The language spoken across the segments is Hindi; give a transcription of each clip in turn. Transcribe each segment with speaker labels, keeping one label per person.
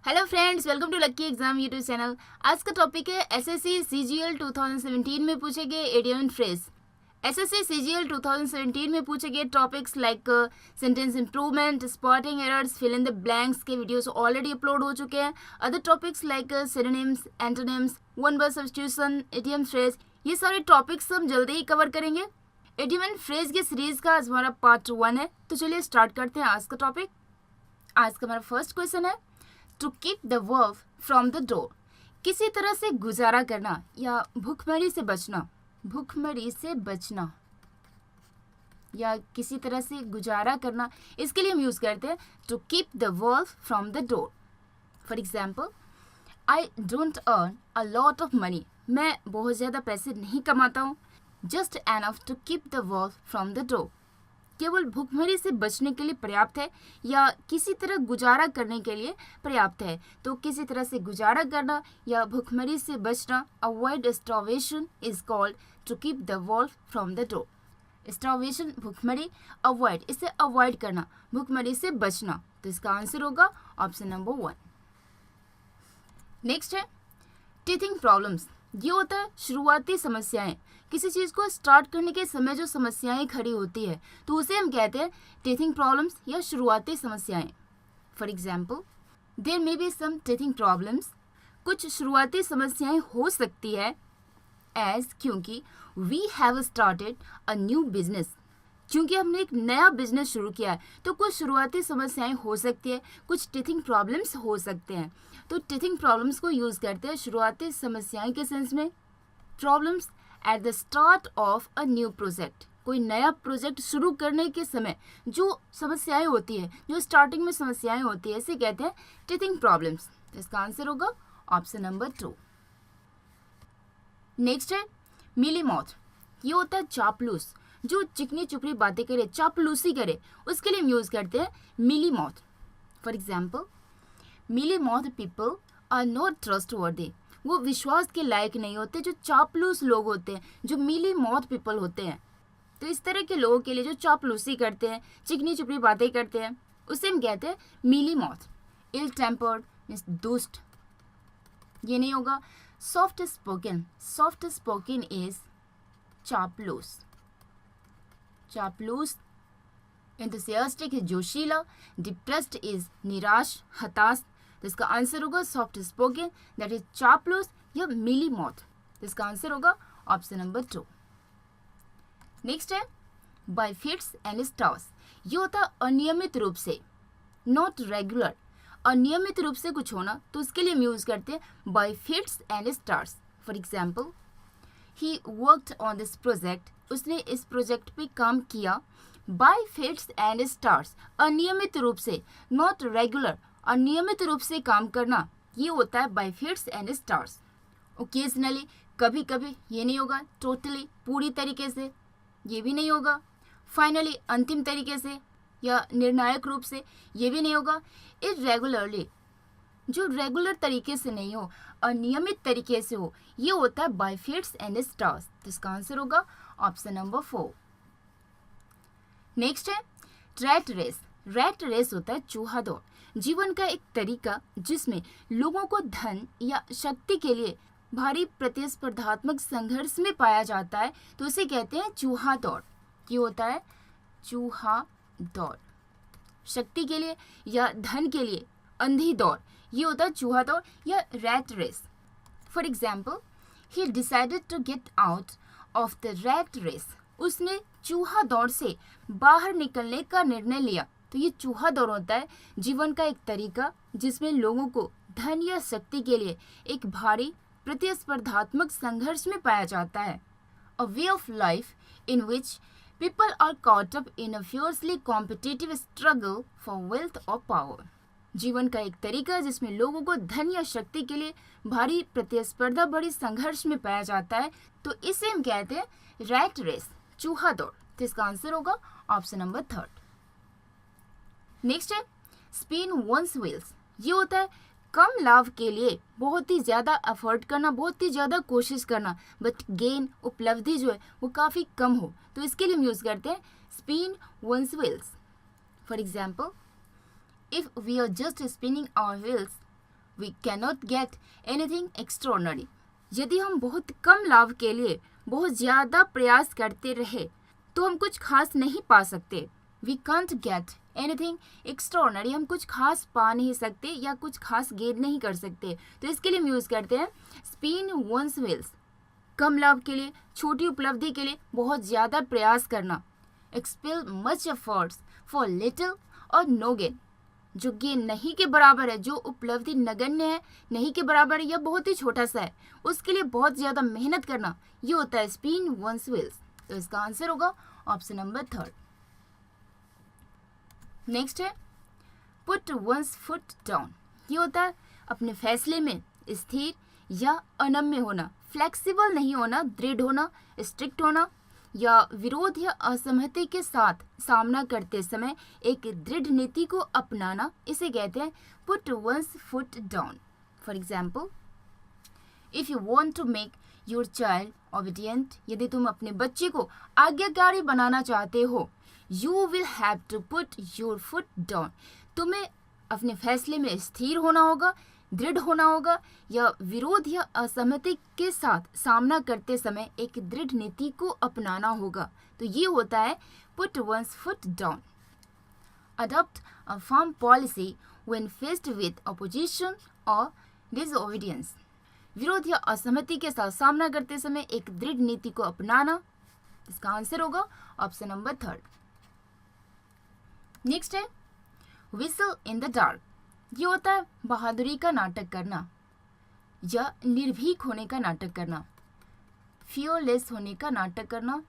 Speaker 1: Hello friends, welcome to lucky exam YouTube channel. आज का टॉपिक है एसएससी सीजीएल 2017 में पूछे गए idiom and phrase. SSC CGL 2017 में पूछे गए topics like sentence improvement, spotting errors, fill in the blanks के वीडियोस ऑलरेडी अपलोड हो चुके हैं। Other topics like synonyms, antonyms, one word substitution, idiom phrase, ये सारे टॉपिक्स हम जल्दी ही कवर करेंगे। इडियम एंड फ्रेज की सीरीज का आज हमारा पार्ट 1 है। तो चलिए स्टार्ट करते हैं आज का टॉपिक। आज का हमारा फर्स्ट क्वेश्चन है to keep the verb from the door. किसी तरह से गुजारा करना या भूखमरी से बचना, भूखमरी से बचना या किसी तरह से गुजारा करना, इसके लिए हम यूज करते हैं to keep the verb from the door. For example, I don't earn a lot of money. मैं बहुत ज़्यादा पैसे नहीं कमाता हूँ। Just enough to keep the verb from the door केवल भूखमरी से बचने के लिए पर्याप्त है या किसी तरह गुजारा करने के लिए पर्याप्त है। तो किसी तरह से गुजारा करना या भूखमरी से बचना, avoid starvation is called to keep the wolf from the door. Starvation भूखमरी, अवॉइड इसे अवॉइड करना, भूखमरी से बचना। तो इसका आंसर होगा ऑप्शन नंबर 1। नेक्स्ट है टीथिंग प्रॉब्लम्स। ये होता है शुरुआती समस्याएं। किसी चीज़ को स्टार्ट करने के समय जो समस्याएं खड़ी होती है तो उसे हम कहते हैं टीथिंग प्रॉब्लम्स या शुरुआती समस्याएं। For example, there may be some teething problems. कुछ शुरुआती समस्याएं हो सकती है एज क्योंकि we have started a new business. क्योंकि हमने एक नया बिजनेस शुरू किया है तो कुछ शुरुआती समस्याएं हो सकती है, कुछ टीथिंग प्रॉब्लम्स हो सकते हैं। तो टीथिंग प्रॉब्लम्स को यूज़ करते हैं शुरुआती समस्याएं के सेंस में। Problems at the start of a new project, कोई नया प्रोजेक्ट शुरू करने के समय जो समस्याएं होती है, जो स्टार्टिंग में समस्याएं होती है, इसे कहते हैं टीथिंग प्रॉब्लम्स। तो इसका आंसर होगा ऑप्शन नंबर 2। नेक्स्ट है मीली मौत। ये होता है चापलूस, जो चिकनी चुपड़ी बातें करे, चापलूसी करे, उसके लिए हम यूज करते हैं मीली मौत। फॉर एग्जाम्पल, मीली मौत पीपल आर नॉट ट्रस्टवर्दी। वो विश्वास के लायक नहीं होते, जो चापलूस लोग होते हैं, जो मीली मौत पीपल होते हैं। तो इस तरह के लोगों के लिए जो चापलूसी करते हैं, चिकनी चुपड़ी बातें करते हैं, उसे हम कहते हैं मीली मौत। इल टेम्पर्ड मीन्स दुष्ट, ये नहीं होगा। Soft spoken, soft spoken is चापलूस, चापलूस। एंथुसियास्टिक है जोशीला, डिप्रेस्ड इज निराश, हताश। तो इसका आंसर होगा सॉफ्ट स्पोकन, दैट इज चापलूस या मीली मौत। तो इसका आंसर होगा ऑप्शन नंबर 2। नेक्स्ट है बाय फिट्स एंड स्टार्स। ये होता है अनियमित रूप से, नॉट रेगुलर। अनियमित रूप से कुछ होना, तो उसके लिए हम यूज करते हैं bye fits and stars. For example, he worked on this project, उसने इस प्रोजेक्ट पे काम किया। बाय फिट्स एंड स्टार्स, अनियमित रूप से, नॉट रेगुलर, अनियमित रूप से काम करना, ये होता है bye fits and stars. Occasionally, कभी कभी, ये नहीं होगा। टोटली, पूरी तरीके से, ये भी नहीं होगा। फाइनली, अंतिम तरीके से या निर्णायक रूप से, ये भी नहीं होगा। इरेगुलरली, जो रेगुलर तरीके से नहीं हो, अनियमित तरीके से हो, ये होता है बाय फिट्स एंड स्टार्स। तो इसका आंसर होगा ऑप्शन नंबर 4। नेक्स्ट है रैट रेस। रैट रेस होता है चूहा दौड़, जीवन का एक तरीका जिसमें लोगों को धन या शक्ति के लिए भारी प्रतिस्पर्धात्मक संघर्ष में पाया जाता है, तो उसे कहते हैं चूहा दौड़। ये होता है चूहा दौड़। शक्ति के लिए या धन के लिए अंधी दौड़, ये होता है चूहा दौड़ या rat race. For example, he decided to get out of the rat race. उसने चूहा दौड़ से बाहर निकलने का निर्णय लिया। तो ये चूहा दौड़ होता है जीवन का एक तरीका जिसमें लोगों को धन या शक्ति के लिए एक भारी प्रतिस्पर्धात्मक संघर्ष में पाया जाता है। A way of life in which people are caught up in a fiercely competitive struggle for wealth or power। जीवन का एक तरीका जिसमें लोगों को धन या शक्ति के लिए भारी प्रतिस्पर्धा, बड़ी संघर्ष में पाया जाता है, तो इसे हम कहते हैं रैट रेस, चूहा दौड़। तो इसका आंसर होगा ऑप्शन नंबर 3। नेक्स्ट है स्पिन वंस व्हील्स। ये होता है कम लाभ के लिए बहुत ही ज़्यादा एफर्ट करना, बहुत ही ज़्यादा कोशिश करना, बट गेन, उपलब्धि जो है वो काफ़ी कम हो, तो इसके लिए हम यूज़ करते हैं spin one's wheels. For example, if we are just spinning our wheels we cannot get anything extraordinary. यदि हम बहुत कम लाभ के लिए बहुत ज़्यादा प्रयास करते रहे तो हम कुछ खास नहीं पा सकते। We can't get anything extraordinary, हम कुछ खास पा नहीं सकते या कुछ खास गेन नहीं कर सकते। तो इसके लिए हम यूज़ करते हैं स्पिन वंस व्हील्स। कम लाभ के लिए, छोटी उपलब्धि के लिए बहुत ज़्यादा प्रयास करना। Expel much efforts for little और नो गेन, जो गेन नहीं के बराबर है, जो उपलब्धि नगण्य है, नहीं के बराबर है या बहुत ही छोटा सा है, उसके लिए बहुत ज़्यादा मेहनत करना, ये होता है स्पिन वंस व्हील्स। तो इसका आंसर होगा ऑप्शन नंबर 3। नेक्स्ट है पुट वंस फुट डाउन। ये होता है अपने फैसले में स्थिर या अनम्य होना, फ्लेक्सिबल नहीं होना, दृढ़ होना, स्ट्रिक्ट होना या विरोध या असहमति के साथ सामना करते समय एक दृढ़ नीति को अपनाना, इसे कहते हैं put one's foot down. For example, if you want to make your child obedient, यदि तुम अपने बच्चे को आज्ञाकारी बनाना चाहते हो, you will have to put your foot down, तुम्हें अपने फैसले में स्थिर होना होगा, दृढ़ होना होगा या विरोध या असहमति के साथ सामना करते समय एक दृढ़ नीति को अपनाना होगा। तो ये होता है put one's foot down. Adopt a firm policy when faced with opposition और डिसओबीडियंस, विरोध या असहमति के साथ सामना करते समय एक दृढ़ नीति को अपनाना। इसका आंसर होगा ऑप्शन नंबर 3। नेक्स्ट है विसल इन द डार्क। ये होता है बहादुरी का नाटक करना या निर्भीक होने का नाटक करना, फियरलेस होने का नाटक करना,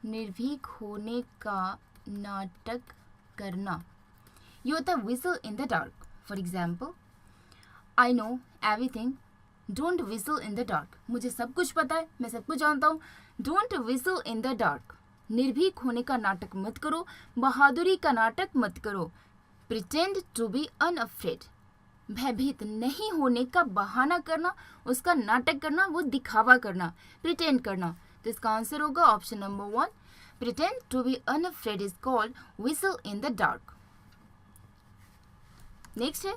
Speaker 1: निर्भीक होने का नाटक करना। ये होता है whistle in the dark. For example, I know everything, don't whistle in the dark, मुझे सब कुछ पता है, मैं सब कुछ जानता हूँ। Don't whistle in the dark, निर्भीक होने का नाटक मत करो, बहादुरी का नाटक मत करो। प्रिटेंड टू बी अनअफ्रेड, भयभीत नहीं होने का बहाना करना, उसका नाटक करना, वो दिखावा करना, प्रिटेंड करना। तो इसका आंसर होगा option number 1, pretend to be unafraid is called whistle in the dark. Next है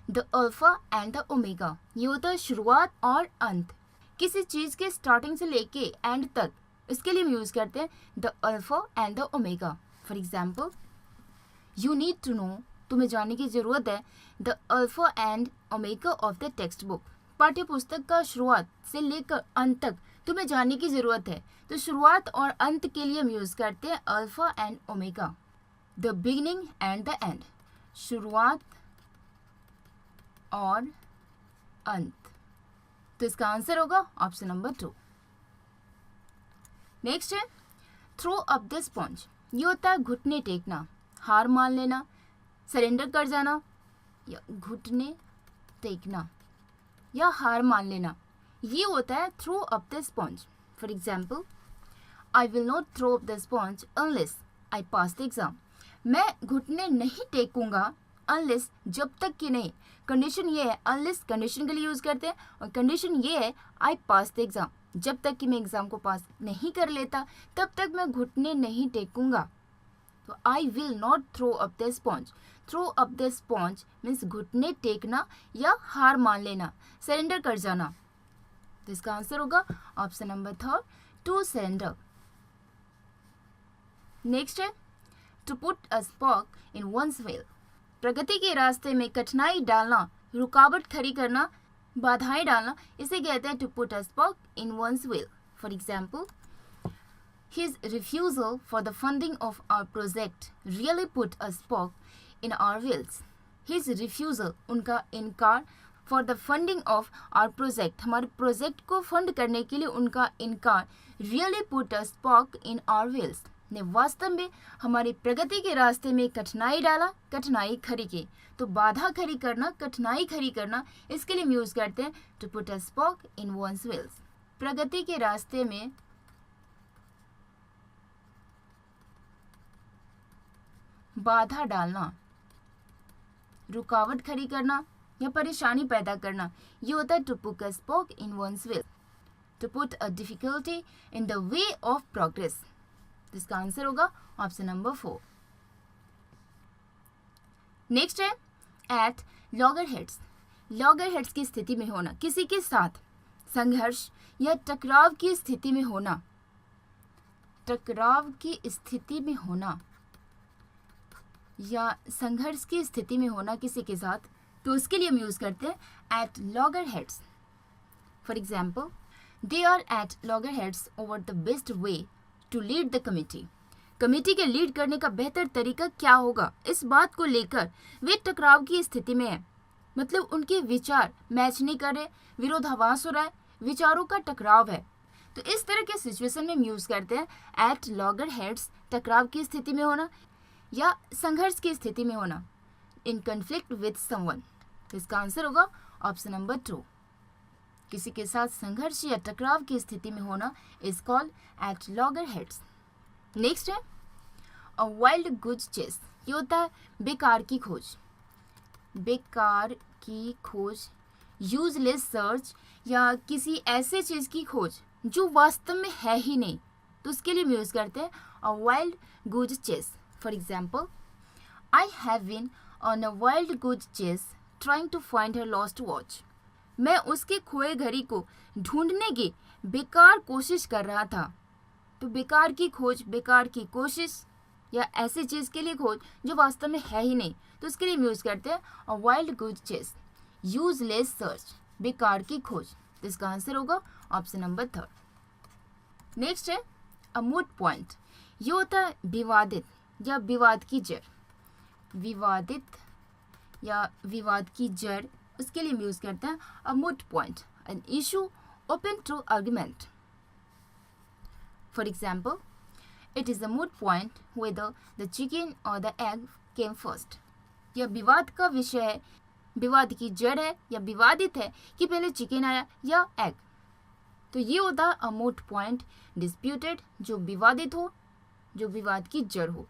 Speaker 1: the alpha and the omega. ये होता है शुरुआत और अंत, किसी चीज के स्टार्टिंग से लेके एंड तक, इसके लिए हम यूज करते हैं the alpha and the omega. For example, you need to know, तुम्हें जानने की जरूरत है, the alpha and omega of the text book, पाठ्य पुस्तक का शुरुआत से लेकर अंत तक तुम्हें जानने की जरूरत है। तो शुरुआत और अंत के लिए हम यूज करते हैं alpha and omega. The beginning and the end, शुरुआत और अंत। तो इसका आंसर होगा ऑप्शन नंबर 2। नेक्स्ट है थ्रो अप द स्पॉन्ज। ये होता है घुटने टेकना, हार मान लेना, सरेंडर कर जाना या घुटने टेकना या हार मान लेना, ये होता है throw up the sponge. For example, I will not throw up the sponge unless I pass the exam, मैं घुटने नहीं टेकूंगा अनलेस, जब तक कि नहीं, कंडीशन ये है, अनलेस कंडीशन के लिए यूज करते हैं और कंडीशन ये है आई पास द एग्जाम, जब तक कि मैं एग्जाम को पास नहीं कर लेता तब तक मैं घुटने नहीं टेकूंगा। तो I will not throw up the sponge, throw up the sponge means घुटने टेकना या हार मान लेना, सरेंडर कर जाना। तो इसका आंसर होगा option number 3, to surrender. Next है to put a spoke in one's wheel. प्रगति के रास्ते में कठिनाई डालना, रुकावट खड़ी करना, बाधाएं डालना, इसे कहते हैं to put a spoke in one's wheel. For example, his refusal for the funding of our project really put a spoke in our wheels. His refusal, उनका इनकार, for the funding of our project, हमारे प्रोजेक्ट को फंड करने के लिए उनका इनकार, really put a spoke in our wheels, ने वास्तव में हमारी प्रगति के रास्ते में कठिनाई डाला, कठिनाई खड़ी की। तो बाधा खड़ी करना, कठिनाई खड़ी करना, इसके लिए हम यूज करते हैं to put a spoke in one's wheels। प्रगति के रास्ते में बाधा डालना, रुकावट खड़ी करना या परेशानी पैदा करना, ये होता है to put a spoke in one's wheel, to put a difficulty in the way of progress. इसका आंसर होगा ऑप्शन नंबर 4। नेक्स्ट है एट लॉगर हेड्स। लॉगरहेड्स की स्थिति में होना, किसी के साथ संघर्ष या टकराव की स्थिति में होना, टकराव की स्थिति में होना या संघर्ष की स्थिति में होना किसी के साथ, तो उसके लिए हम यूज करते हैं at loggerheads. For example, they are at loggerheads over the best way to lead the committee. Committee के लीड करने का बेहतर तरीका क्या होगा, इस बात को लेकर वे टकराव की स्थिति में है। मतलब उनके विचार मैच नहीं कर रहे, विरोधाभास हो रहा है, विचारों का टकराव है। तो इस तरह के सिचुएशन में हम यूज करते हैं एट लॉगरहेड्स, टकराव की स्थिति में होना या संघर्ष की स्थिति में होना, इन कन्फ्लिक्ट विद समवन। तो इसका आंसर होगा ऑप्शन नंबर 2। किसी के साथ संघर्ष या टकराव की स्थिति में होना इज कॉल्ड एट लॉगरहेड्स। नेक्स्ट है अ वाइल्ड गुज चेस। ये होता है बेकार की खोज, बेकार की खोज, यूजलेस सर्च या किसी ऐसे चीज की खोज जो वास्तव में है ही नहीं, तो उसके लिए हम यूज करते हैं a wild goose chase. For example, I have been on a wild goose chase trying to find her lost watch. मैं उसके खोए घड़ी को ढूंढने की बेकार कोशिश कर रहा था। तो बेकार की खोज, बेकार की कोशिश या ऐसी चीज के लिए खोज जो वास्तव में है ही नहीं, तो उसके लिए यूज करते हैं a wild goose chess, useless search, बेकार की खोज। तो इसका आंसर होगा ऑप्शन नंबर 3। नेक्स्ट है अ मूट पॉइंट। ये होता है विवादित या विवाद की जड़, विवादित या विवाद की जड़, उसके लिए यूज करते हैं a moot point, an issue open to argument. For example, it is a moot point whether the chicken or the egg came first. यह विवाद का विषय है, विवाद की जड़ है या विवादित है कि पहले चिकन आया या एग। तो ये होता है अ मूट पॉइंट, डिस्प्यूटेड जो विवादित हो, जो विवाद की जड़ हो।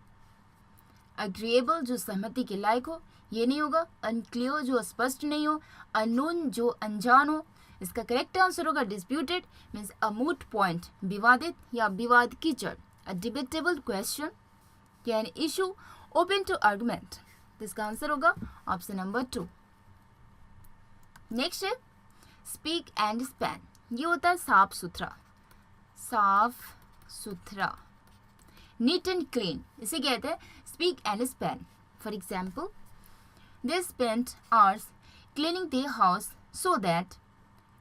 Speaker 1: अग्रीएबल जो सहमति के लायक हो, ये नहीं होगा। अनक्लियर जो स्पष्ट नहीं हो, अननोन जो अनजान हो। इसका करेक्ट आंसर होगा disputed means a moot point, विवादित या विवाद की जड़, अ डिबेटेबल क्वेश्चन या an issue open to argument. तो इसका आंसर होगा ऑप्शन नंबर 2। नेक्स्ट है स्पीक एंड स्पैन। ये होता है साफ सुथरा, साफ सुथरा, नीट एंड क्लीन, इसे कहते हैं speak and span. For example, they spent hours cleaning their house so that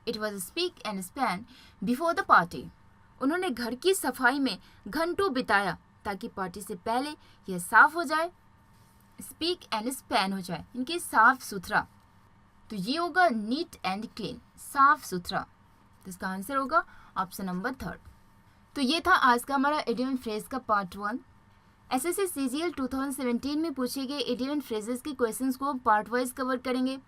Speaker 1: it was speak and span before the party. उन्होंने घर की सफाई में घंटों बिताया ताकि पार्टी से पहले यह साफ हो जाए, स्पीक एंड स्पैन हो जाए, इनके साफ सुथरा। तो ये होगा नीट एंड क्लीन, साफ सुथरा। तो इसका आंसर होगा ऑप्शन नंबर 3। तो ये था आज का हमारा इडियम एंड फ्रेज का पार्ट 1। एसएससी सीजीएल 2017 में पूछे गए इडियम एंड फ्रेजेस के क्वेश्चंस को पार्ट वाइज कवर करेंगे।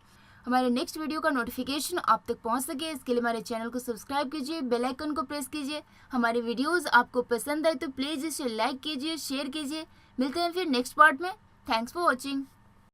Speaker 1: हमारे नेक्स्ट वीडियो का नोटिफिकेशन आप तक पहुंच सके इसके लिए हमारे चैनल को सब्सक्राइब कीजिए, बेल आइकन को प्रेस कीजिए। हमारे वीडियोस आपको पसंद आए तो प्लीज़ इसे लाइक कीजिए, शेयर कीजिए। मिलते हैं फिर नेक्स्ट पार्ट में। Thanks for watching.